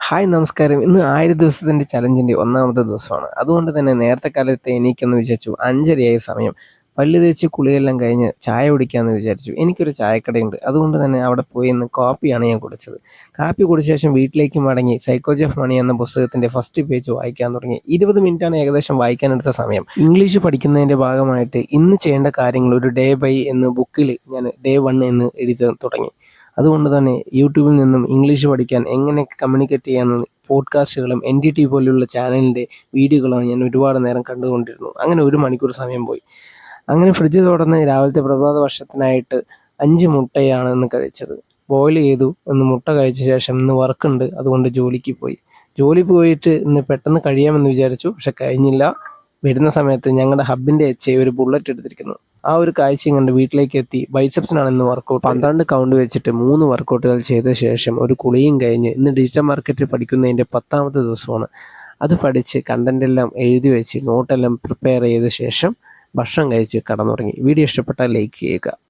Hi നമസ്കാരം. ഇന്ന് 1000 ദിവസത്തിൻ്റെ ചലഞ്ചിൻ്റെ ഒന്നാമത്തെ ദിവസമാണ്. അതുകൊണ്ട് തന്നെ നേരത്തെ കാലത്ത് എണീക്കെന്ന് വിചാരിച്ചു. 5:30 സമയം. പല്ല് തേച്ച് കുളിയെല്ലാം കഴിഞ്ഞ് ചായ കുടിക്കാമെന്ന് വിചാരിച്ചു. എനിക്കൊരു ചായക്കടയുണ്ട്. അതുകൊണ്ട് തന്നെ അവിടെ പോയി ഇന്ന് കോപ്പിയാണ് ഞാൻ കുടിച്ചത്. കാപ്പി കുടിച്ച ശേഷം വീട്ടിലേക്ക് മടങ്ങി സൈക്കോളജി ഓഫ് മണി എന്ന പുസ്തകത്തിൻ്റെ ഫസ്റ്റ് പേജ് വായിക്കാൻ തുടങ്ങി. 20 മിനിറ്റാണ് ഏകദേശം വായിക്കാനെടുത്ത സമയം. ഇംഗ്ലീഷ് പഠിക്കുന്നതിൻ്റെ ഭാഗമായിട്ട് ഇന്ന് ചെയ്യേണ്ട കാര്യങ്ങൾ ഒരു ഡേ ബൈ എന്ന് ബുക്കിൽ ഞാൻ ഡേ 1 എന്ന് എഴുതി തുടങ്ങി. അതുകൊണ്ട് തന്നെ യൂട്യൂബിൽ നിന്നും ഇംഗ്ലീഷ് പഠിക്കാൻ എങ്ങനെ കമ്മ്യൂണിക്കേറ്റ് ചെയ്യാമെന്ന് പോഡ്കാസ്റ്റുകളും NDT പോലെയുള്ള ചാനലിൻ്റെ വീഡിയോകളും ഞാൻ ഒരുപാട് നേരം കണ്ടുകൊണ്ടിരുന്നു. അങ്ങനെ 1 മണിക്കൂർ സമയം പോയി. അങ്ങനെ ഫ്രിഡ്ജ് തുറന്ന് രാവിലത്തെ പ്രഭാത ഭക്ഷണത്തിനായിട്ട് 5 മുട്ടയാണ് ഇന്ന് കഴിച്ചത്. ബോയിൽ ചെയ്തു. ഇന്ന് മുട്ട കഴിച്ച ശേഷം ഇന്ന് വർക്കുണ്ട്, അതുകൊണ്ട് ജോലിക്ക് പോയി. ജോലി പോയിട്ട് ഇന്ന് പെട്ടെന്ന് കഴിയാമെന്ന് വിചാരിച്ചു. പക്ഷെ കഴിഞ്ഞില്ല. വരുന്ന സമയത്ത് ഞങ്ങളുടെ ഹബിൻ്റെ ഒരു ബുള്ളറ്റ് എടുത്തിരിക്കുന്നു. ആ ഒരു കാഴ്ചയും കണ്ട് വീട്ടിലേക്ക് എത്തി. ബൈസെപ്സിനാണ് ഇന്ന് വർക്കൗട്ട്. 12 കൗണ്ട് വെച്ചിട്ട് 3 വർക്കൗട്ടുകൾ ചെയ്ത ശേഷം ഒരു കുളിയും കഴിഞ്ഞ് ഇന്ന് ഡിജിറ്റൽ മാർക്കറ്റിൽ പഠിക്കുന്നതിൻ്റെ 10ാമത്തെ ദിവസമാണ്. അത് പഠിച്ച് കണ്ടൻ്റ് എല്ലാം എഴുതി വെച്ച് നോട്ടെല്ലാം പ്രിപ്പയർ ചെയ്ത ശേഷം ഭക്ഷണം കഴിച്ച് കടന്നുറങ്ങി. വീഡിയോ ഇഷ്ടപ്പെട്ടാൽ ലൈക്ക് ചെയ്യുക.